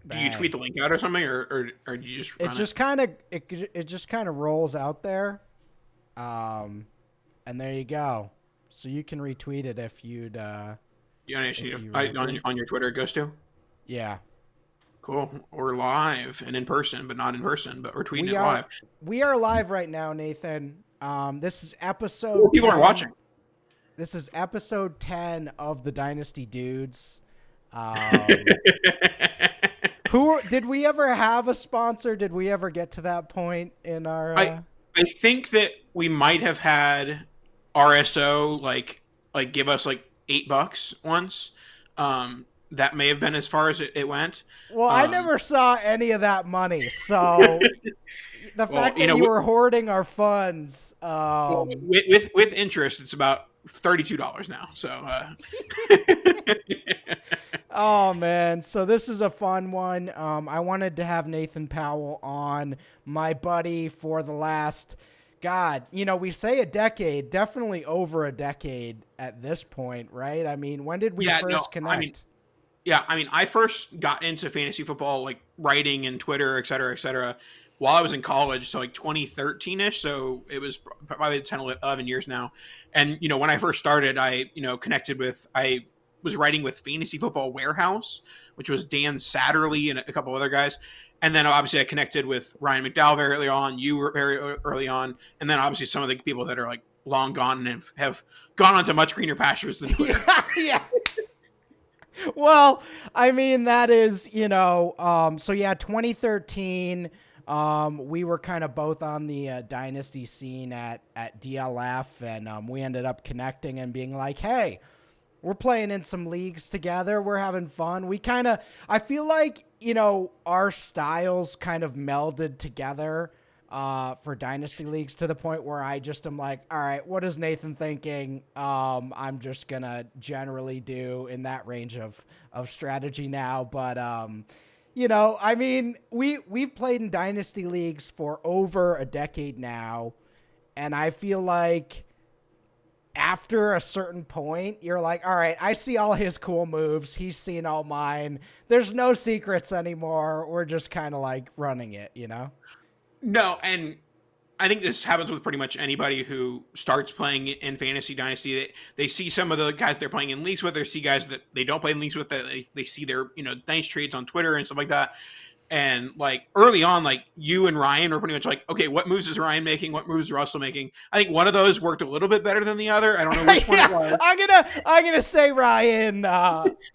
Do you tweet Bang. the link out or something, or do you just It run it? just kind of it just kind of rolls out there, um, and there you go. So you can retweet it You actually if you on your Twitter it goes to. yeah. Cool. Or live and in person, but not in person, but we're tweeting We it are live. we are live right now, Nathan. This is Cool. episode People are 10. watching. This is episode 10 of the Dynasty Dudes. Um, who did we ever have a sponsor? Did we ever get to that point in our I I think that we might have had RSO like give us like $8 once. That may have been as far as it went. Well, I Um, never saw any of that money. So the well, fact that you were hoarding our funds, with interest, it's about $32 now. So oh man, so this is a fun one. I wanted to have Nathan Powell on, my buddy, for the last, God, we say a decade, definitely over a decade at this point, right? I mean, when did we yeah, no, first I mean, connect? yeah, I mean, I first got into fantasy football, like writing and Twitter, et cetera, while I was in college. So like 2013 ish. So it was probably 10, 11 years now. And, when I first started, I was writing with Fantasy Football Warehouse, which was Dan Satterley and a couple other guys. And then obviously I connected with Ryan McDowell very early on. You were very early on. And then obviously some of the people that are like long gone and have gone on to much greener pastures than Twitter. Yeah, yeah. Well, I mean, that is, so yeah, 2013, we were kind of both on the dynasty scene at DLF, and we ended up connecting and being like, hey, we're playing in some leagues together. We're having fun. I feel like, our styles kind of melded together for dynasty leagues to the point where I just am like, all right, what is Nathan thinking? I'm just going to generally do in that range of strategy now. But, I mean, we've played in dynasty leagues for over a decade now. And I feel like after a certain point, you're like, all right, I see all his cool moves. He's seen all mine. There's no secrets anymore. We're just kind of like running it. No, and I think this happens with pretty much anybody who starts playing in Fantasy Dynasty. They see some of the guys they're playing in leagues with, or see guys that they don't play in leagues with, that they see their, nice trades on Twitter and stuff like that. And like early on, like you and Ryan were pretty much like, okay, what moves is Ryan making? What moves is Russell making? I think one of those worked a little bit better than the other. I don't know which one it Yeah, was. I'm gonna say Ryan.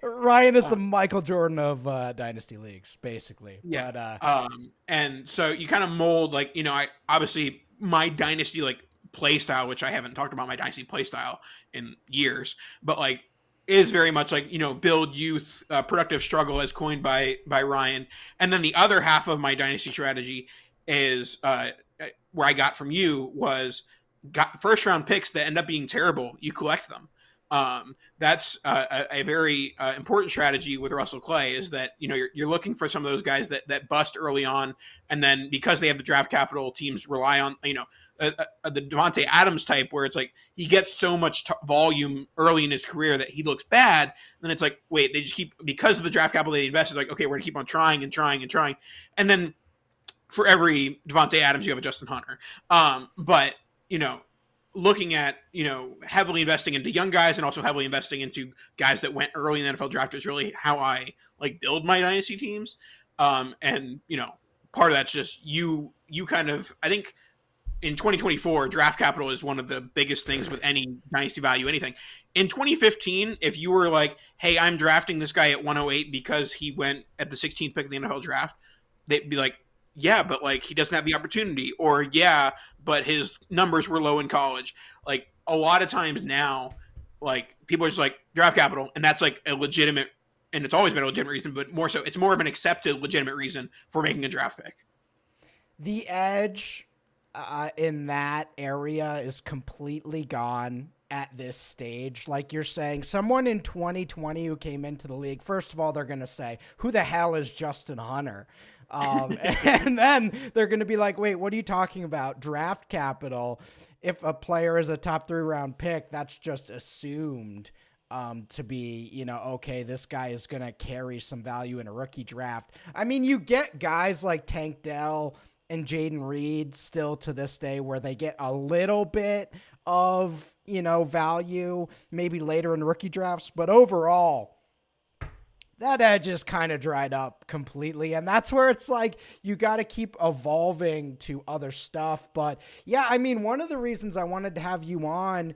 Ryan is the Michael Jordan of dynasty leagues, basically. Yeah. But And so you kind of mold, like, I obviously my dynasty like play style, which I haven't talked about my dynasty play style in years, but like is very much like, build youth, productive struggle, as coined by Ryan. And then the other half of my dynasty strategy is where I got from you was got first round picks that end up being terrible. You collect them. That's a very important strategy with Russell Clay, is that you're looking for some of those guys that bust early on, and then because they have the draft capital, teams rely on the Devontae Adams type, where it's like he gets so much volume early in his career that he looks bad. Then it's like, wait, they just keep, because of the draft capital they invested, like, okay, we're gonna keep on trying and trying and trying, and then for every Devontae Adams you have a Justin Hunter. But looking at heavily investing into young guys and also heavily investing into guys that went early in the NFL draft is really how I like build my dynasty teams. And part of that's just you kind of, I think in 2024 draft capital is one of the biggest things with any dynasty value, anything. In 2015, if you were like, hey, I'm drafting this guy at 108 because he went at the 16th pick of the NFL draft, they'd be like, yeah, but like he doesn't have the opportunity, or yeah, but his numbers were low in college. Like a lot of times now, like people are just like draft capital, and that's like a legitimate, and it's always been a legitimate reason, but more so, it's more of an accepted legitimate reason for making a draft pick. the edge in that area is completely gone at this stage. Like you're saying, someone in 2020 who came into the league, first of all, they're going to say, who the hell is Justin Hunter? And then they're going to be like, wait, what are you talking about? Draft capital. If a player is a top 3 round pick, that's just assumed. to be, okay, this guy is going to carry some value in a rookie draft. I mean, you get guys like Tank Dell and Jaden Reed still to this day where they get a little bit of, value maybe later in rookie drafts, but overall, that edge is kind of dried up completely. And that's where it's like, you got to keep evolving to other stuff. But yeah, I mean, one of the reasons I wanted to have you on,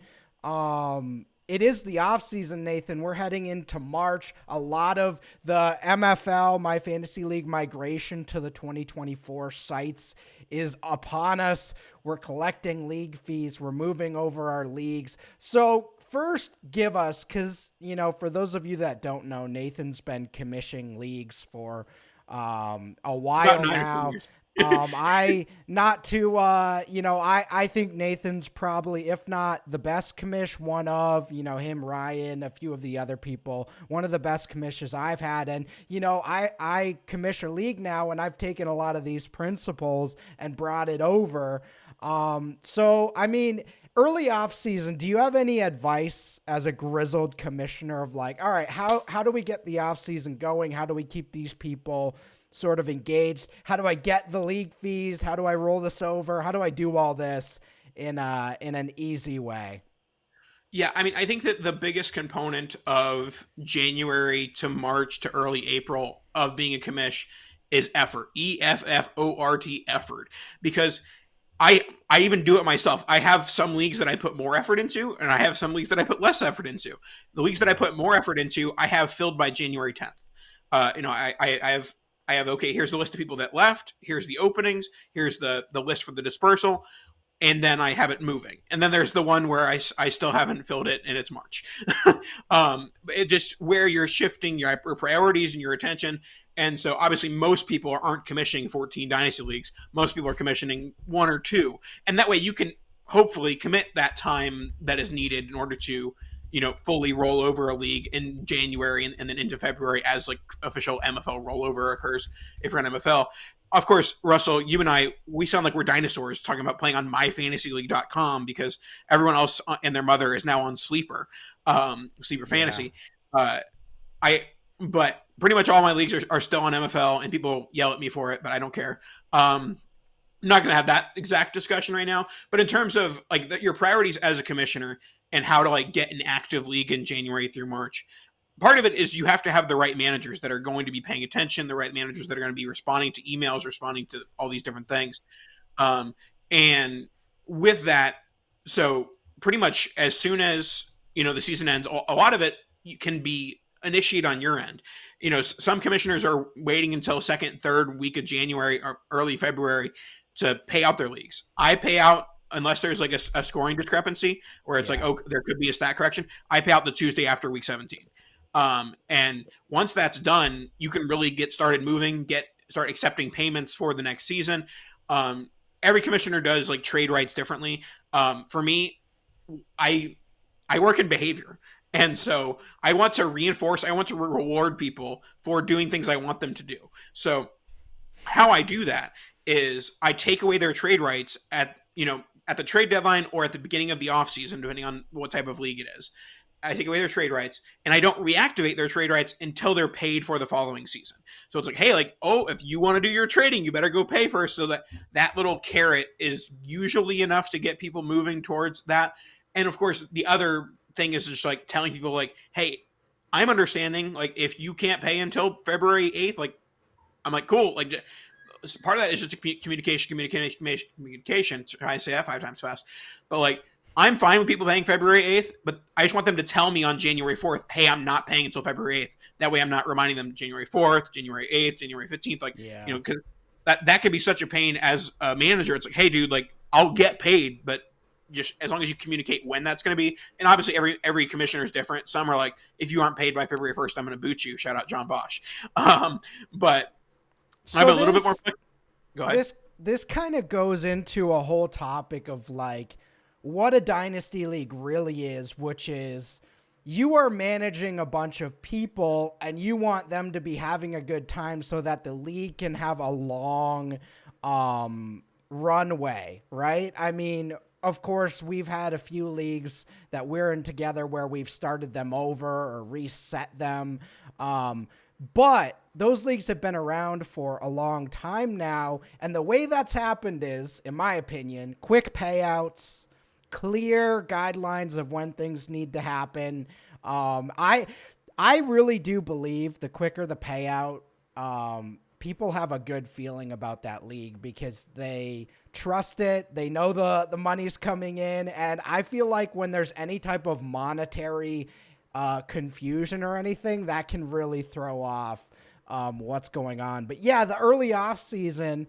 it is the off season, Nathan. We're heading into March. A lot of the MFL, My Fantasy League migration to the 2024 sites is upon us. We're collecting league fees. We're moving over our leagues. So first, give us, because, for those of you that don't know, Nathan's been commissioning leagues for a while now. I think Nathan's probably, if not the best commish, one of, him, Ryan, a few of the other people, one of the best commissions I've had. And, I commish a league now, and I've taken a lot of these principles and brought it over. So, I mean, early off season, do you have any advice as a grizzled commissioner of like, all right, how do we get the off season going? How do we keep these people sort of engaged? How do I get the league fees? How do I roll this over? How do I do all this in an easy way? Yeah, I mean, I think that the biggest component of January to March to early April of being a commish is effort. EFFORT, effort. Because I even do it myself. I have some leagues that I put more effort into, and I have some leagues that I put less effort into. The leagues that I put more effort into, I have filled by January 10th. I have, okay, here's the list of people that left. Here's the openings. Here's the list for the dispersal. And then I have it moving. And then there's the one where I still haven't filled it, and it's March. It just where you're shifting your priorities and your attention. And so obviously most people aren't commissioning 14 Dynasty leagues. Most people are commissioning 1 or 2. And that way you can hopefully commit that time that is needed in order to, fully roll over a league in January and then into February as like official MFL rollover occurs if you're an MFL. Of course, Russell, you and I, we sound like we're dinosaurs talking about playing on myfantasyleague.com because everyone else and their mother is now on Sleeper Fantasy. But pretty much all my leagues are still on MFL, and people yell at me for it, but I don't care. I'm not going to have that exact discussion right now. But in terms of like your priorities as a commissioner and how to like get an active league in January through March, part of it is you have to have the right managers that are going to be paying attention, the right managers that are going to be responding to emails, responding to all these different things. And with that, so pretty much as soon as, the season ends, a lot of it can be initiated on your end. Some commissioners are waiting until second, third week of January or early February to pay out their leagues. I pay out unless there's like a scoring discrepancy where it's like, oh, there could be a stat correction. I pay out the Tuesday after week 17. And once that's done, you can really get started moving, start accepting payments for the next season. Every commissioner does like trade rights differently. For me, I work in behavior. And so I want to reward people for doing things I want them to do. So how I do that is I take away their trade rights at the trade deadline or at the beginning of the off season, depending on what type of league it is. I take away their trade rights, and I don't reactivate their trade rights until they're paid for the following season. So it's like, hey, if you want to do your trading, you better go pay first. So that little carrot is usually enough to get people moving towards that. And of course, the other thing is just like telling people like, hey, I'm understanding. Like, if you can't pay until February 8th, I'm like, cool. Like, part of that is just communication. I say that 5 times fast, but I'm fine with people paying February 8th, but I just want them to tell me on January 4th, hey, I'm not paying until February 8th. That way I'm not reminding them January 4th, January 8th, January 15th. Because that could be such a pain as a manager. It's like, hey, dude, I'll get paid, but just as long as you communicate when that's going to be. And obviously every commissioner is different. Some are like, if you aren't paid by February 1st, I'm going to boot you. Shout out John Bosch. But so I'm a little bit more. Go ahead. This kind of goes into a whole topic of what a dynasty league really is, which is you are managing a bunch of people and you want them to be having a good time so that the league can have a long runway, right? I mean, of course, we've had a few leagues that we're in together where we've started them over or reset them. But those leagues have been around for a long time now. And the way that's happened is, in my opinion, quick payouts, clear guidelines of when things need to happen. I really do believe the quicker the payout, people have a good feeling about that league because they trust it. They know the money's coming in. And I feel like when there's any type of monetary confusion or anything, that can really throw off what's going on. But yeah, the early off season,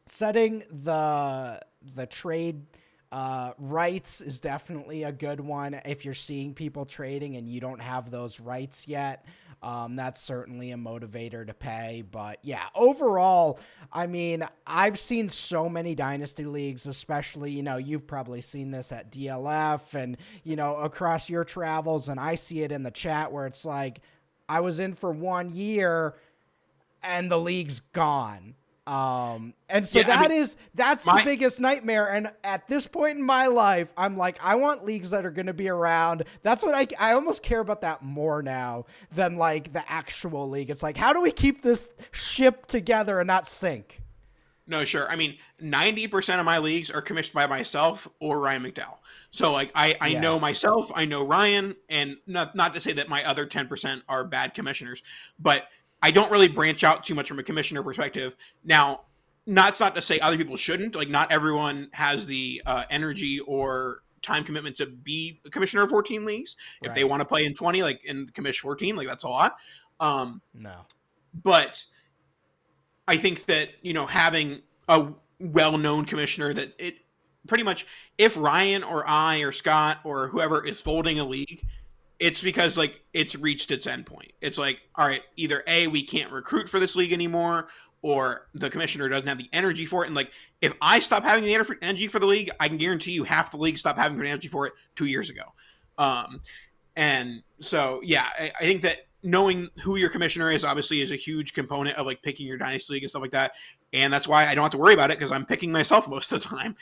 setting the trade rights is definitely a good one. If you're seeing people trading and you don't have those rights yet, that's certainly a motivator to pay. But yeah, overall, I mean, I've seen so many dynasty leagues, especially, you've probably seen this at DLF and, across your travels. And I see it in the chat where it's like, I was in for 1 year and the league's gone. And so yeah, that's the biggest nightmare. And at this point in my life, I'm like, I want leagues that are going to be around. That's what I almost care about that more now than like the actual league. It's like, how do we keep this ship together and not sink? No, sure. I mean, 90% of my leagues are commissioned by myself or Ryan McDowell. So like I know myself, I know Ryan, and not to say that my other 10% are bad commissioners, but I don't really branch out too much from a commissioner perspective. Now, not to say other people shouldn't. Like, not everyone has the energy or time commitment to be a commissioner of 14 leagues. If they want to play in 20, like, and commission 14, like, that's a lot. No. But I think that, having a well-known commissioner that it pretty much, if Ryan or I or Scott or whoever is folding a league, it's because like it's reached its endpoint. It's like, all right, either A, we can't recruit for this league anymore, or the commissioner doesn't have the energy for it. And like, if I stop having the energy for the league, I can guarantee you half the league stopped having the energy for it 2 years ago. And so, yeah, I think that knowing who your commissioner is obviously is a huge component of like picking your dynasty league and stuff like that. And that's why I don't have to worry about it because I'm picking myself most of the time.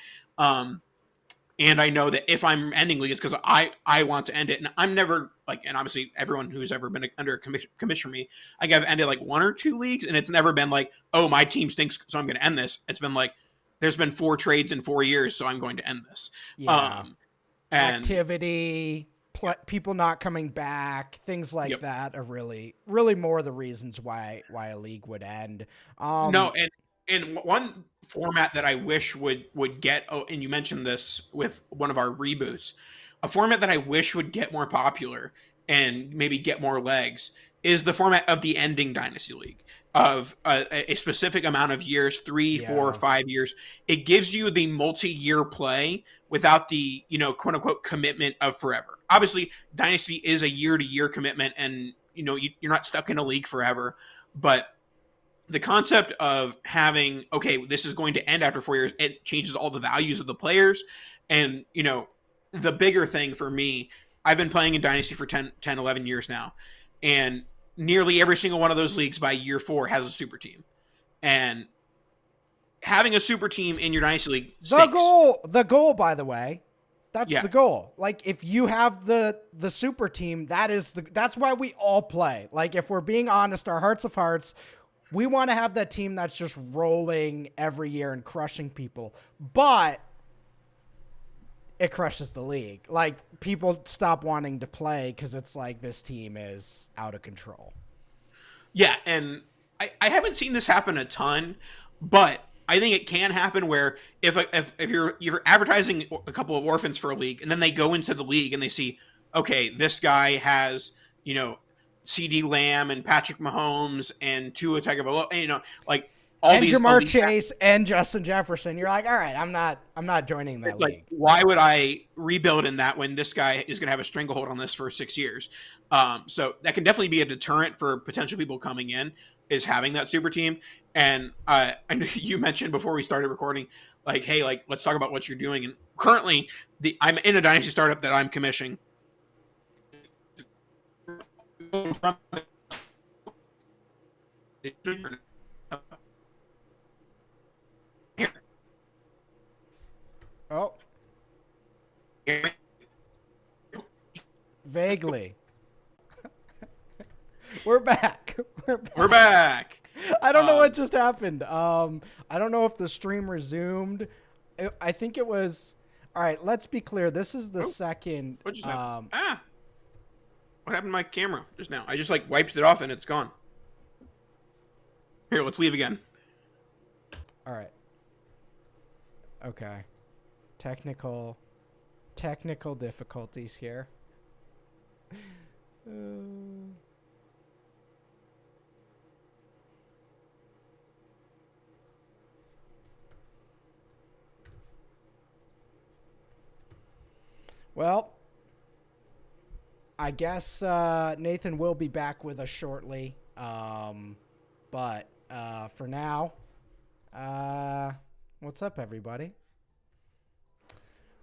And I know that if I'm ending league, it's because I want to end it. And I'm never like, and obviously everyone who's ever been under commission me, I have ended like 1 or 2 leagues, and it's never been like, oh, my team stinks, so I'm going to end this. It's been like, there's been 4 trades in 4 years, so I'm going to end this. Yeah. Activity, people not coming back, things like that are really, really more the reasons why a league would end. No, and one format that I wish would get, and you mentioned this with one of our reboots, a format that I wish would get more popular and maybe get more legs is the format of the ending dynasty league of a specific amount of years, 3, 4, 5 years. It gives you the multi-year play without the, quote unquote commitment of forever. Obviously dynasty is a year-to-year commitment, and you're not stuck in a league forever, but the concept of having, okay, this is going to end after 4 years, it changes all the values of the players. And, the bigger thing for me, I've been playing in Dynasty for 10, 11 years now. And nearly every single one of those leagues by year 4 has a super team. And having a super team in your Dynasty league stinks. The goal, by the way, that's the goal. Like, if you have the super team, that's why we all play. Like, if we're being honest, our hearts of hearts, we want to have that team that's just rolling every year and crushing people. But it crushes the league. Like, people stop wanting to play because it's like this team is out of control. Yeah, and I haven't seen this happen a ton, but I think it can happen where if you're advertising a couple of orphans for a league, and then they go into the league and they see, okay, this guy has, CD Lamb and Patrick Mahomes and Tua Tagovailoa, like all and these Jamar Chase and Justin Jefferson. You're like, all right, I'm not joining that league. Like, why would I rebuild in that when this guy is going to have a stranglehold on this for 6 years? So that can definitely be a deterrent for potential people coming in, is having that super team. And I know you mentioned before we started recording, like, hey, like, let's talk about what you're doing. And currently, I'm in a dynasty startup that I'm commissioning. Vaguely. We're back. We're back. I don't know what just happened. I don't know if the stream resumed. I think it was. All right, let's be clear. This is the second. What just happened? What happened to my camera just now? I just like wiped it off and it's gone. Here, let's leave again. All right. Okay. Technical difficulties here. Well, I guess Nathan will be back with us shortly. But for now, what's up, everybody?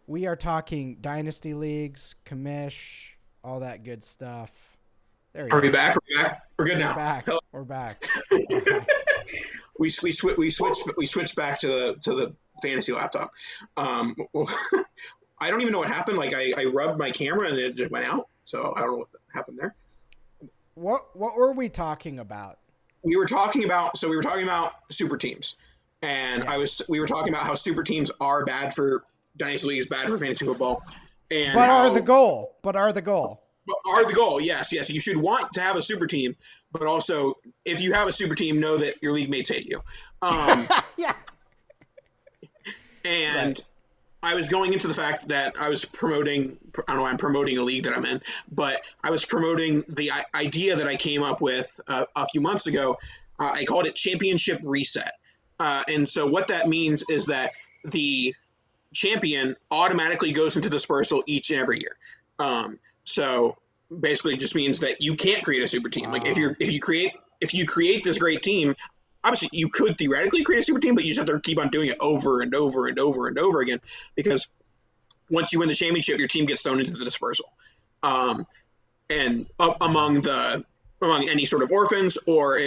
We are talking Dynasty Leagues, commish, all that good stuff. There we go. Back? We're good now. We're back. We switched back to the fantasy laptop. I don't even know what happened. Like I rubbed my camera and it just went out. So I don't know what happened there. What were we talking about? We were talking about super teams, and yes. we were talking about how super teams are bad for Dynasty Leagues, bad for fantasy football, and are the goal. Yes. You should want to have a super team, but also if you have a super team, know that your league mates hate you. Yeah. And right. I was going into the fact that I was promoting. I don't know why I'm promoting a league that I'm in, but I was promoting the idea that I came up with a few months ago. I called it Championship Reset, and so what that means is that the champion automatically goes into dispersal each and every year. So basically, it just means that you can't create a super team. Like if you create this great team. Obviously, you could theoretically create a super team, but you just have to keep on doing it over and over and over and over again because once you win the championship, your team gets thrown into the dispersal. And among any sort of orphans or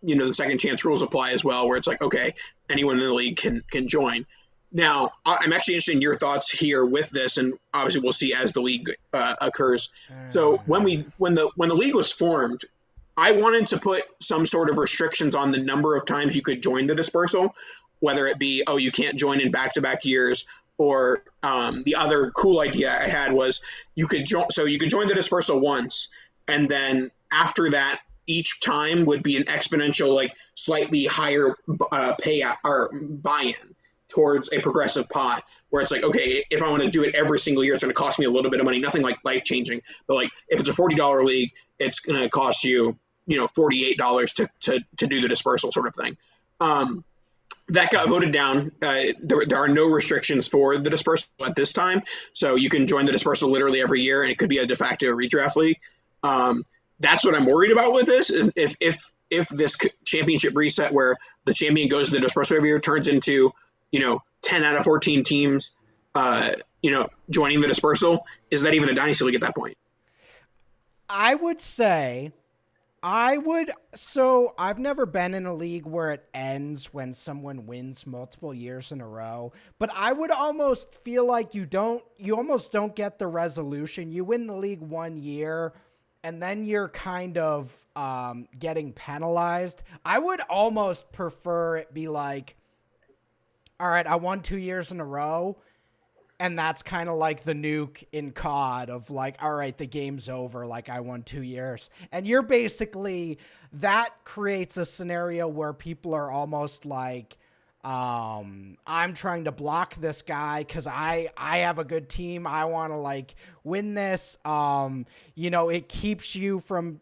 the second chance rules apply as well, where it's like, okay, anyone in the league can join. Now, I'm actually interested in your thoughts here with this, and obviously we'll see as the league occurs. So when the league was formed, I wanted to put some sort of restrictions on the number of times you could join the dispersal, whether it be, you can't join in back-to-back years, or the other cool idea I had was you could join the dispersal once, and then after that, each time would be an exponential, like slightly higher payout or buy-in towards a progressive pot, where it's like, okay, if I want to do it every single year, it's going to cost me a little bit of money, nothing like life-changing, but like if it's a $40 league, it's going to cost you, $48 to do the dispersal sort of thing. That got voted down. There are no restrictions for the dispersal at this time, so you can join the dispersal literally every year, and it could be a de facto redraft league. That's what I'm worried about with this. If this championship reset, where the champion goes to the dispersal every year, turns into 10 out of 14 teams, joining the dispersal, is that even a dynasty league at that point? I would say. So I've never been in a league where it ends when someone wins multiple years in a row, but I would almost feel like you almost don't get the resolution. You win the league 1 year and then you're kind of getting penalized. I would almost prefer it be like, all right, I won 2 years in a row. And that's kind of like the nuke in COD of like, all right, the game's over. Like I won 2 years. And you're basically, that creates a scenario where people are almost like, I'm trying to block this guy because I have a good team. I want to like win this. It keeps you from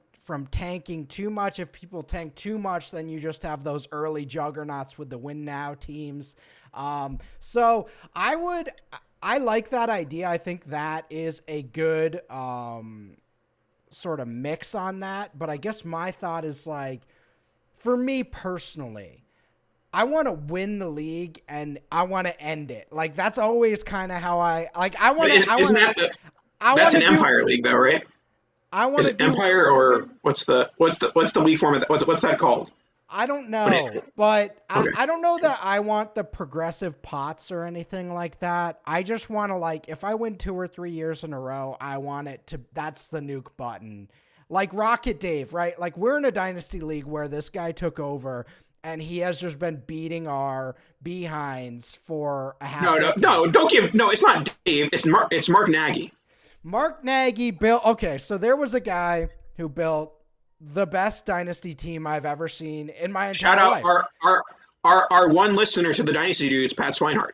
tanking too much. If people tank too much, then you just have those early juggernauts with the win now teams. So I like that idea. I think that is a good sort of mix on that. But I guess my thought is like, for me personally, I want to win the league and I want to end it. Like that's always kind of how I want to. That's an Empire League though, right? I want to Empire or what's the league format? What's that called? I don't know, but Okay. I don't know that I want the progressive pots or anything like that. I just want to, like, if I win 2 or 3 years in a row, I want it to, that's the nuke button. Like Rocket Dave, right? Like we're in a dynasty league where this guy took over and he has just been beating our behinds for a half decade. Don't give. No, it's not Dave. It's Mark Nagy. Mark Nagy built, okay, so there was a guy who built the best dynasty team I've ever seen in my entire Shout out life. our one listener to the Dynasty Dudes, Pat Swinehart.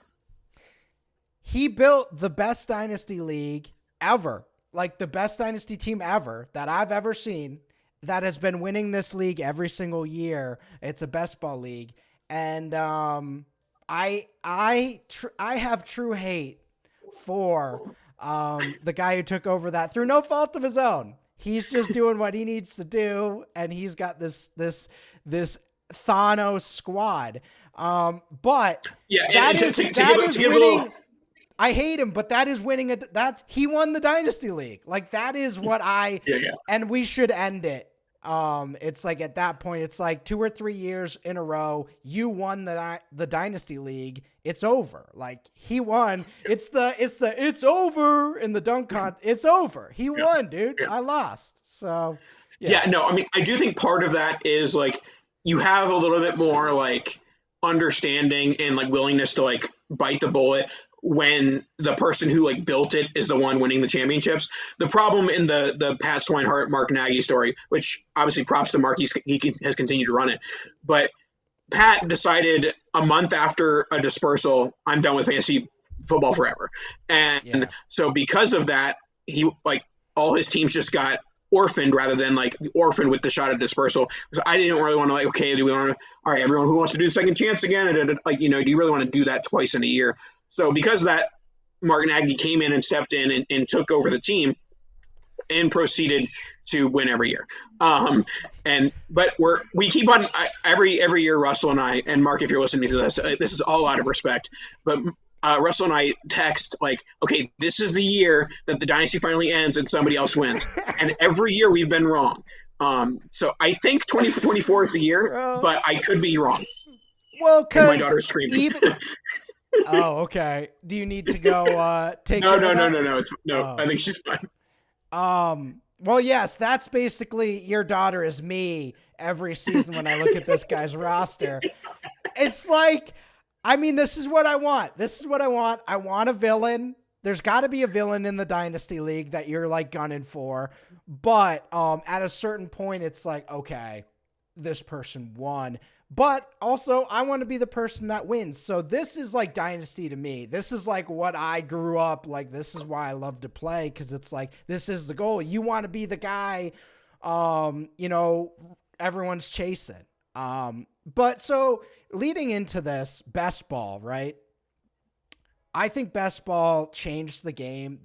He built the best dynasty league ever, like the best dynasty team ever that I've ever seen, that has been winning this league every single year. It's a best ball league. And I have true hate for the guy who took over that through no fault of his own. He's just doing what he needs to do, and he's got this Thanos squad. But Yeah, that is give winning. I hate him, but that is winning. He won the Dynasty League. Like that is what and we should end it. It's like at that point, it's like 2 or 3 years in a row, you won the Dynasty League. It's over. Like he won. It's over in the dunk con. It's over. He won, dude. I lost. So no, I mean, I do think part of that is like you have a little bit more like understanding and like willingness to like bite the bullet when the person who like built it is the one winning the championships. The problem in the Pat Swinehart, Mark Nagy story, which obviously props to Mark, he has continued to run it, but Pat decided a month after a dispersal, I'm done with fantasy football forever. And so because of that, he like all his teams just got orphaned rather than like orphaned with the shot at dispersal. So I didn't really want to like, okay, do we want to, all right, everyone who wants to do the second chance again, like, you know, do you really want to do that twice in a year? So because of that, Mark Nagy came in and stepped in and took over the team and proceeded to win every year. But we keep on every year, Russell and I, and Mark, if you're listening to this, this is all out of respect, but Russell and I text like, okay, this is the year that the dynasty finally ends and somebody else wins. And every year we've been wrong. So I think 2024 is the year, but I could be wrong. Well, because my daughter's screaming. Oh, okay. Do you need to go take No. Oh. I think she's fine. Well, yes, that's basically your daughter is me every season when I look at this guy's roster. It's like, I mean, this is what I want. I want a villain. There's got to be a villain in the Dynasty League that you're like gunning for. But at a certain point, it's like, okay, this person won. But also, I want to be the person that wins. So this is like Dynasty to me. This is like what I grew up, like this is why I love to play, because it's like, this is the goal. You want to be the guy, you know, everyone's chasing. But so leading into this, best ball, right? I think best ball changed the game.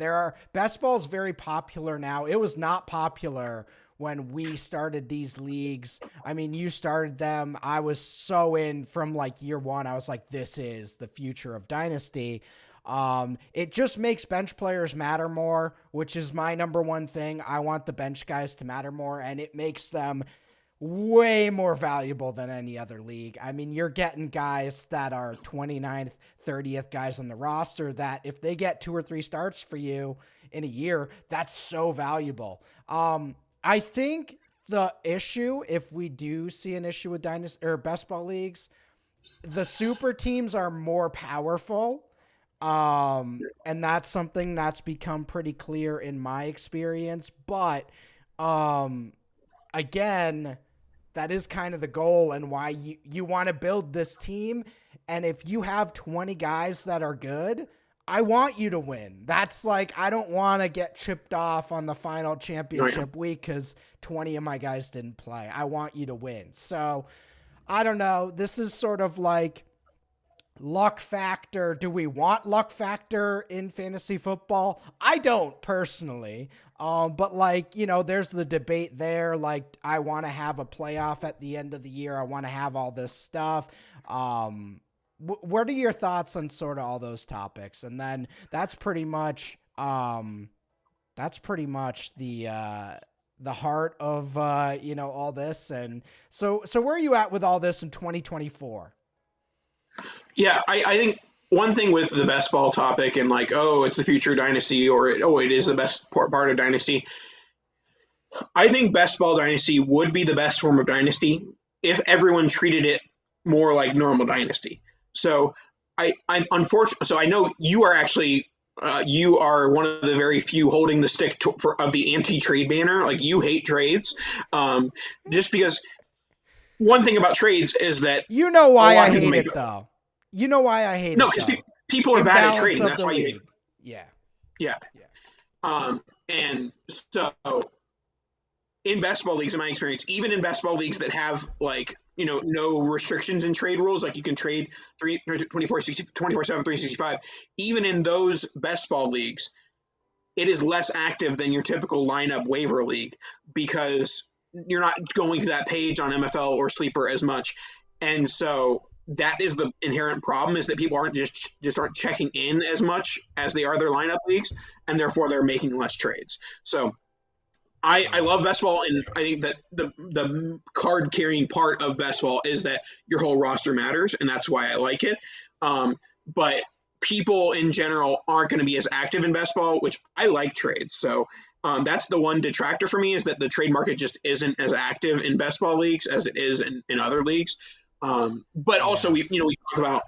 Best ball is very popular now. It was not popular when we started these leagues. I mean, you started them. I was so in from like year one. I was like, this is the future of Dynasty. It just makes bench players matter more, which is my number one thing. I want the bench guys to matter more, and it makes them way more valuable than any other league. I mean, you're getting guys that are 29th, 30th guys on the roster that if they get 2 or 3 starts for you in a year, that's so valuable. I think the issue, if we do see an issue with Dynasty or best ball leagues, the super teams are more powerful. And that's something that's become pretty clear in my experience. But again, that is kind of the goal and why you want to build this team. And if you have 20 guys that are good, I want you to win. That's like, I don't want to get chipped off on the final championship week because 20 of my guys didn't play. I want you to win. So I don't know. This is sort of like luck factor. Do we want luck factor in fantasy football? I don't personally. But like, you know, there's the debate there. Like, I want to have a playoff at the end of the year. I want to have all this stuff. What are your thoughts on sort of all those topics? And then that's pretty much the the heart of all this. And so where are you at with all this in 2024? Yeah, I think one thing with the best ball topic and like, oh, it's the future dynasty, or it is the best part of dynasty. I think best ball dynasty would be the best form of dynasty if everyone treated it more like normal dynasty. So I'm unfortunate. So I know you are actually you are one of the very few holding the stick of the anti-trade banner. Like you hate trades, just because one thing about trades is that You know why I hate make it, though. You know why I hate no, it, because though. people are bad at Imbalance trading. of That's the why you hate league. Yeah. Yeah. And so in best ball leagues, in my experience, even in best ball leagues that have like, no restrictions in trade rules, like you can trade 24/7, 365, even in those best ball leagues, it is less active than your typical lineup waiver league because you're not going to that page on MFL or Sleeper as much. And so that is the inherent problem, is that people aren't just aren't checking in as much as they are their lineup leagues, and therefore they're making less trades. So I love best ball, and I think that the card carrying part of best ball is that your whole roster matters, and that's why I like it. But people in general aren't going to be as active in best ball, which I like trades. So that's the one detractor for me, is that the trade market just isn't as active in best ball leagues as it is in other leagues. But also we talk about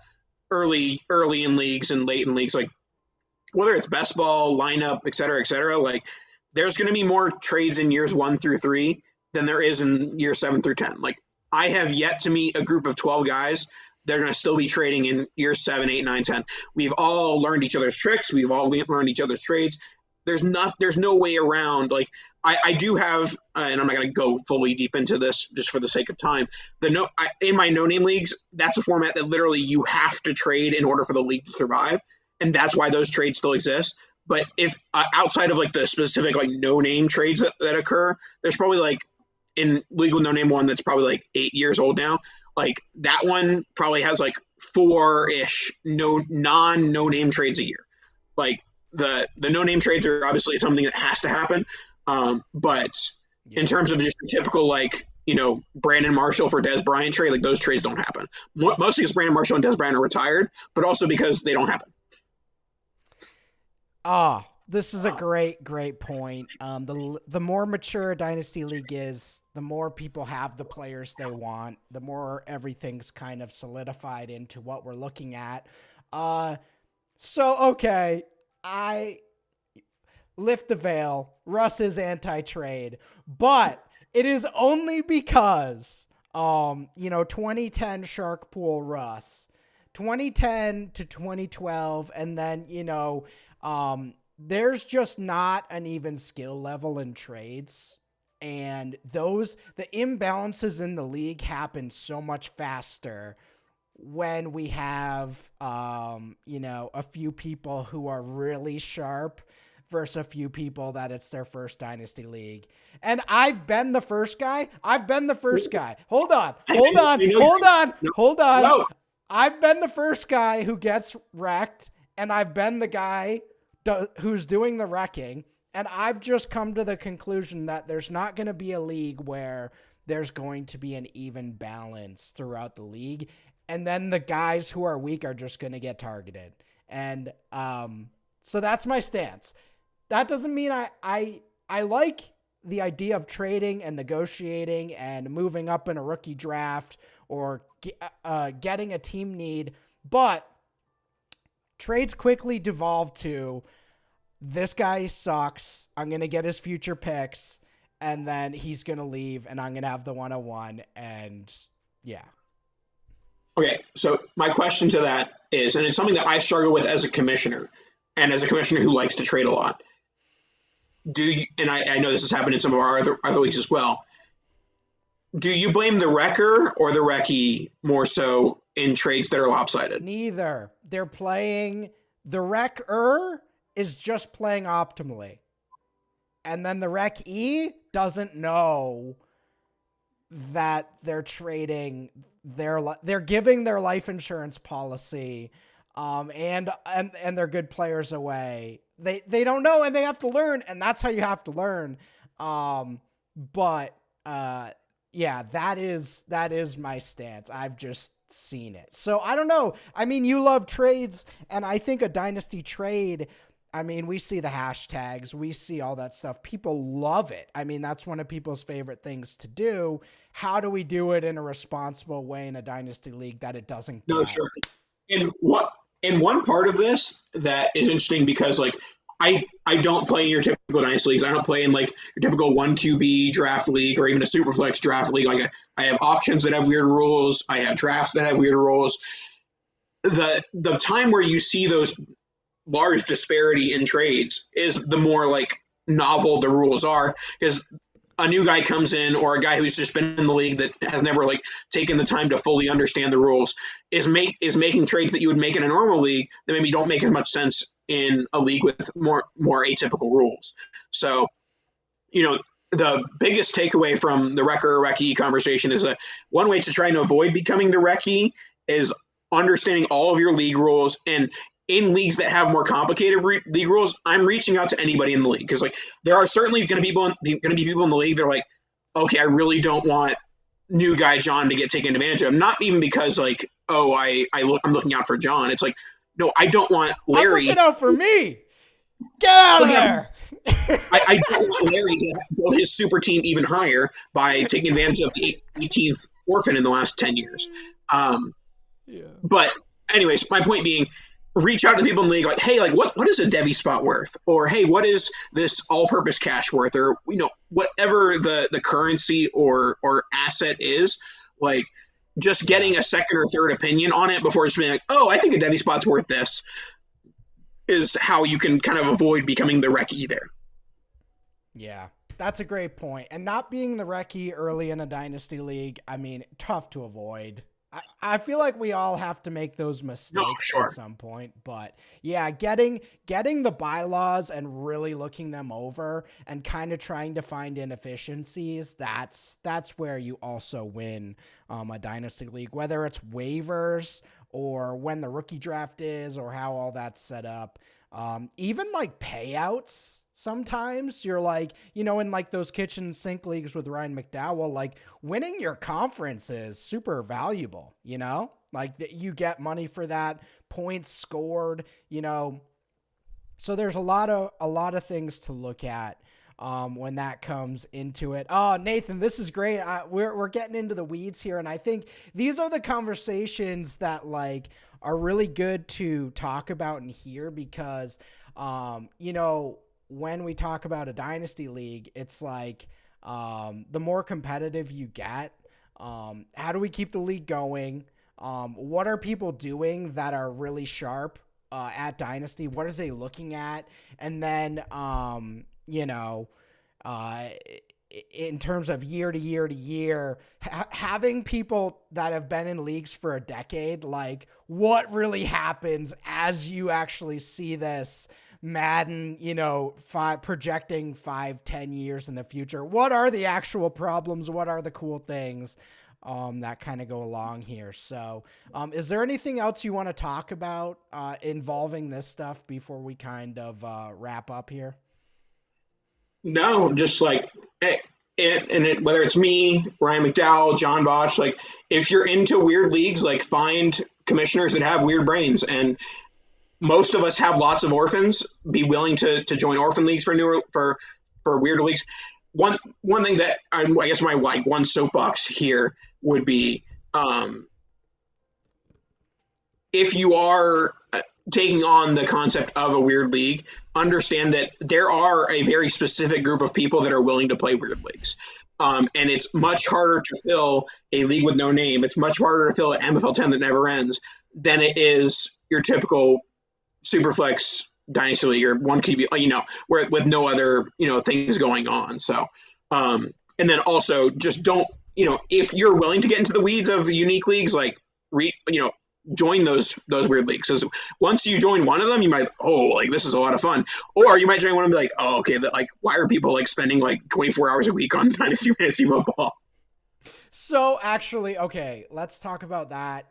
early in leagues and late in leagues, like whether it's best ball, lineup, et cetera, like there's going to be more trades in years 1 through 3 than there is in years 7 through 10. Like I have yet to meet a group of 12 guys that are going to still be trading in years 7, 8, 9, 10. We've all learned each other's tricks. We've all learned each other's trades. There's no way around. Like I do have, and I'm not going to go fully deep into this just for the sake of time. In my no-name leagues, that's a format that literally you have to trade in order for the league to survive, and that's why those trades still exist. But if outside of like the specific like no-name trades that occur, there's probably like in League with No Name one that's probably like 8 years old now. Like that one probably has like 4-ish no-name trades a year. Like the no-name trades are obviously something that has to happen. But in terms of just typical like, Brandon Marshall for Des Bryant trade, like those trades don't happen. Mostly because Brandon Marshall and Des Bryant are retired, but also because they don't happen. This is a great point. The more mature a dynasty league is, the more people have the players they want, the more everything's kind of solidified into what we're looking at. Okay, I lift the veil. Russ is anti-trade, but it is only because 2010 Shark Pool Russ, 2010 to 2012, and then there's just not an even skill level in trades, and the imbalances in the league happen so much faster when we have a few people who are really sharp versus a few people that it's their first dynasty league. And I've been the first guy. Hold on. No. I've been the first guy who gets wrecked, and I've been the guy who's doing the wrecking, and I've just come to the conclusion that there's not going to be a league where there's going to be an even balance throughout the league, and then the guys who are weak are just going to get targeted. And so that's my stance. That doesn't mean I like the idea of trading and negotiating and moving up in a rookie draft or getting a team need, but trades quickly devolve to, this guy sucks, I'm going to get his future picks, and then he's going to leave, and I'm going to have the 101, and yeah. Okay, so my question to that is, and it's something that I struggle with as a commissioner, and as a commissioner who likes to trade a lot, and I know this has happened in some of our other leagues as well, do you blame the wrecker or the recce more so in trades that are lopsided? Neither. They're playing, the wrecker is just playing optimally. And then the recce doesn't know that they're trading they're giving their life insurance policy and their good players away. They don't know, and they have to learn, and that's how you have to learn. but yeah, that is my stance. I've just seen it. So I don't know. I mean, you love trades, and I think a dynasty trade, I mean, we see the hashtags, we see all that stuff. People love it. I mean, that's one of people's favorite things to do. How do we do it in a responsible way in a dynasty league that it doesn't No, get? sure. And one part of this that is interesting because like I don't play in your typical dynasty leagues. I don't play in like your typical one QB draft league or even a superflex draft league. Like I have auctions that have weird rules. I have drafts that have weird rules. The time where you see those large disparity in trades is the more like novel the rules are, because a new guy comes in or a guy who's just been in the league that has never like taken the time to fully understand the rules is making trades that you would make in a normal league that maybe don't make as much sense in a league with more atypical rules. So, the biggest takeaway from the wrecker or recce conversation is that one way to try and avoid becoming the recce is understanding all of your league rules. And in leagues that have more complicated league rules, I'm reaching out to anybody in the league because like there are certainly going to be people in the league that are like, okay, I really don't want new guy John to get taken advantage of. Not even because like, oh, I'm looking out for John. It's like, no, I don't want Larry. I'm looking out for me. Get out of there. I don't want Larry to build his super team even higher by taking advantage of the 18th orphan in the last 10 years. But anyways, my point being, reach out to people in the league like, hey, like what is a Devi spot worth? Or hey, what is this all-purpose cash worth? Or whatever the currency or asset is, like just getting a second or third opinion on it before just being like, oh, I think a Devi spot's worth this, is how you can kind of avoid becoming the recce there. Yeah, that's a great point. And not being the recce early in a dynasty league, I mean, tough to avoid. I feel like we all have to make those mistakes at some point, but yeah, getting the bylaws and really looking them over and kind of trying to find inefficiencies, that's where you also win a dynasty league, whether it's waivers or when the rookie draft is or how all that's set up. Even like payouts. Sometimes you're like, in like those kitchen sink leagues with Ryan McDowell, like winning your conference is super valuable, like that you get money for that, points scored, so there's a lot of things to look at when that comes into it. Oh, Nathan, this is great. We're getting into the weeds here. And I think these are the conversations that like are really good to talk about and hear because, when we talk about a dynasty league, it's like the more competitive you get, how do we keep the league going? What are people doing that are really sharp at dynasty? What are they looking at? And then, in terms of year to year to year, having people that have been in leagues for a decade, like what really happens as you actually see this Madden, projecting 5-10 years in the future. What are the actual problems? What are the cool things that kind of go along here? So is there anything else you want to talk about involving this stuff before we kind of wrap up here? No, just like, hey, whether it's me, Ryan McDowell, John Bosch, like if you're into weird leagues, like find commissioners that have weird brains, and most of us have lots of orphans. Be willing to join orphan leagues for weirder leagues. One thing that I guess my like one soapbox here would be, if you are taking on the concept of a weird league, understand that there are a very specific group of people that are willing to play weird leagues. And it's much harder to fill a league with no name. It's much harder to fill an MFL 10 that never ends than it is your typical Superflex Dynasty League or one QB, where with no other, things going on. So, and then also just don't, if you're willing to get into the weeds of unique leagues, like, join those weird leagues. Because once you join one of them, you might, this is a lot of fun. Or you might join one and be like, oh, okay, why are people like spending like 24 hours a week on Dynasty Fantasy Football? So actually, okay, let's talk about that.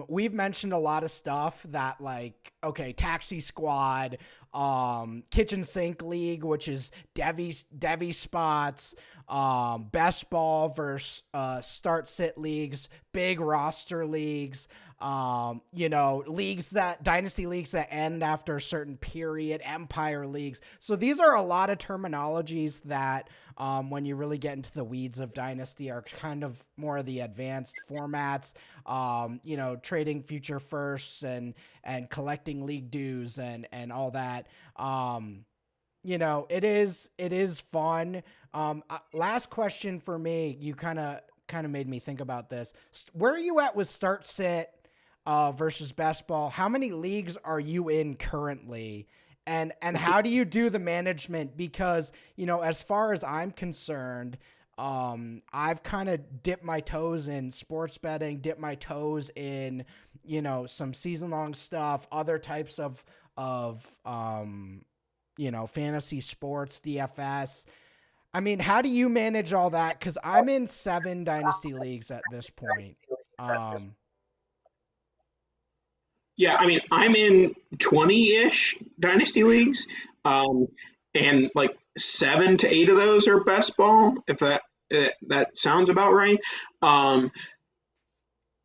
We've mentioned a lot of stuff that like, okay, Taxi Squad, Kitchen Sink League, which is Devi spots, best ball versus start sit leagues, big roster leagues, leagues that dynasty leagues that end after a certain period, empire leagues. So these are a lot of terminologies that when you really get into the weeds of dynasty are kind of more of the advanced formats, trading future firsts and collecting league dues and all that. It is fun. Last question for me, you kind of made me think about this. Where are you at with start sit versus best ball? How many leagues are you in currently? And how do you do the management? Because, as far as I'm concerned, I've kind of dipped my toes in sports betting, dipped my toes in, some season long stuff, other types of fantasy sports, DFS. I mean, how do you manage all that? Because I'm in 7 dynasty leagues at this point. Yeah, I mean, I'm in 20-ish dynasty leagues, and like 7 to 8 of those are best ball, if that sounds about right.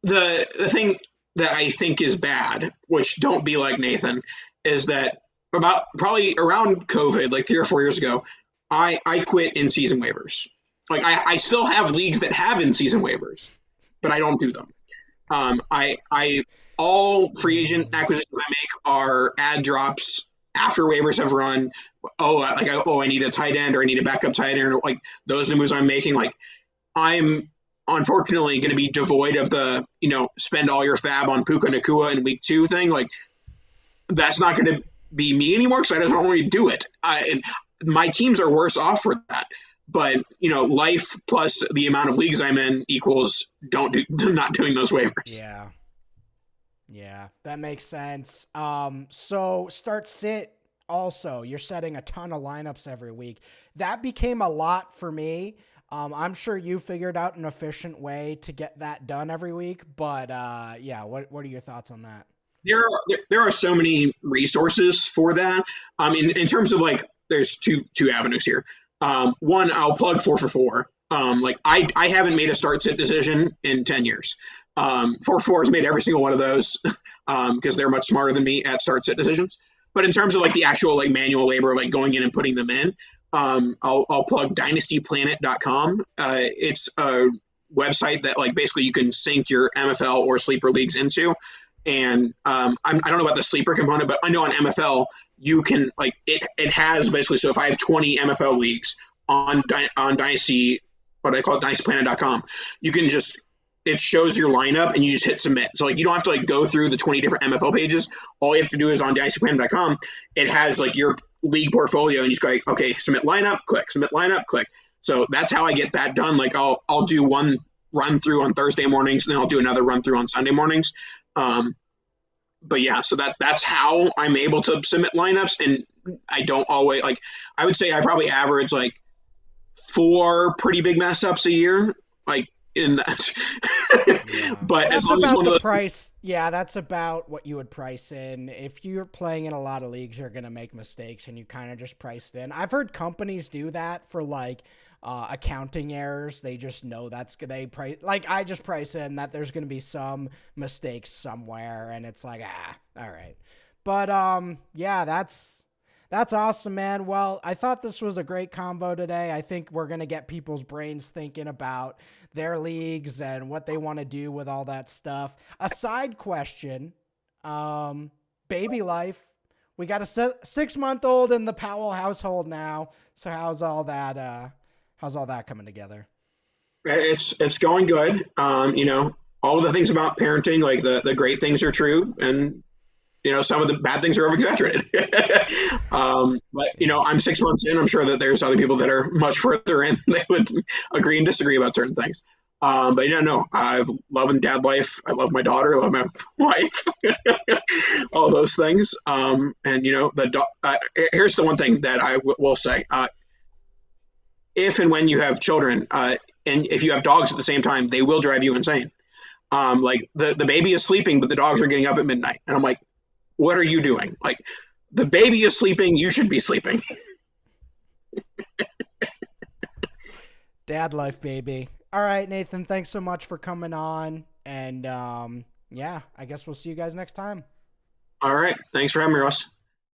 The thing that I think is bad, which don't be like Nathan, is that about probably around COVID, like 3 or 4 years ago, I quit in season waivers. Like I still have leagues that have in season waivers, but I don't do them. I all free agent acquisitions I make are ad drops after waivers have run. I need a tight end or I need a backup tight end, or like those are the moves I'm making. Like I'm unfortunately going to be devoid of the spend all your fab on Puka Nakua in week 2 thing. Like that's not going to be me anymore because I don't really do it. And my teams are worse off for that. But life plus the amount of leagues I'm in equals not doing those waivers. Yeah, that makes sense. So start sit also, you're setting a ton of lineups every week. That became a lot for me. I'm sure you figured out an efficient way to get that done every week. But what are your thoughts on that? There are so many resources for that. In terms of like, there's two avenues here. One, I'll plug 4for4. I haven't made a start sit decision in 10 years. 4for4 has made every single one of those because they're much smarter than me at start sit decisions. But in terms of like the actual like manual labor of like going in and putting them in, I'll plug dynastyplanet.com. It's a website that like basically you can sync your MFL or sleeper leagues into. And I don't know about the sleeper component, but I know on MFL you can like it has basically. So if I have 20 MFL leagues on Dynasty, what I call it, dynastyplanet.com, you can just it shows your lineup and you just hit submit. So like you don't have to like go through the 20 different MFL pages. All you have to do is on dynastyplanet.com, it has like your league portfolio and you just go like, okay, submit lineup, click, submit lineup, click. So that's how I get that done. Like I'll do one run through on Thursday mornings, and then I'll do another run through on Sunday mornings. But yeah, so that's how I'm able to submit lineups, and I don't always like. I would say I probably average like 4 pretty big mess ups a year, like in that. Yeah. But that's as long about as one the of the price. Yeah, that's about what you would price in. If you're playing in a lot of leagues, you're gonna make mistakes, and you kind of just priced in. I've heard companies do that for like accounting errors. They just know they price, like I just price in that there's going to be some mistakes somewhere, and it's like, all right. But that's awesome, man. Well, I thought this was a great combo today. I think we're going to get people's brains thinking about their leagues and what they want to do with all that stuff. A side question, baby life. We got a 6-month-old in the Powell household now. So how's all that coming together? it's going good. All of the things about parenting, like the great things are true, and some of the bad things are over exaggerated. But I'm 6 months in. I'm sure that there's other people that are much further in. They would agree and disagree about certain things. But no, I've loving dad life. I love my daughter. I love my wife. All those things. Here's the one thing that I will say. If and when you have children, and if you have dogs at the same time, they will drive you insane. Like the baby is sleeping, but the dogs are getting up at midnight. And I'm like, what are you doing? Like the baby is sleeping. You should be sleeping. Dad life, baby. All right, Nathan, thanks so much for coming on. And yeah, I guess we'll see you guys next time. All right. Thanks for having me, Ross.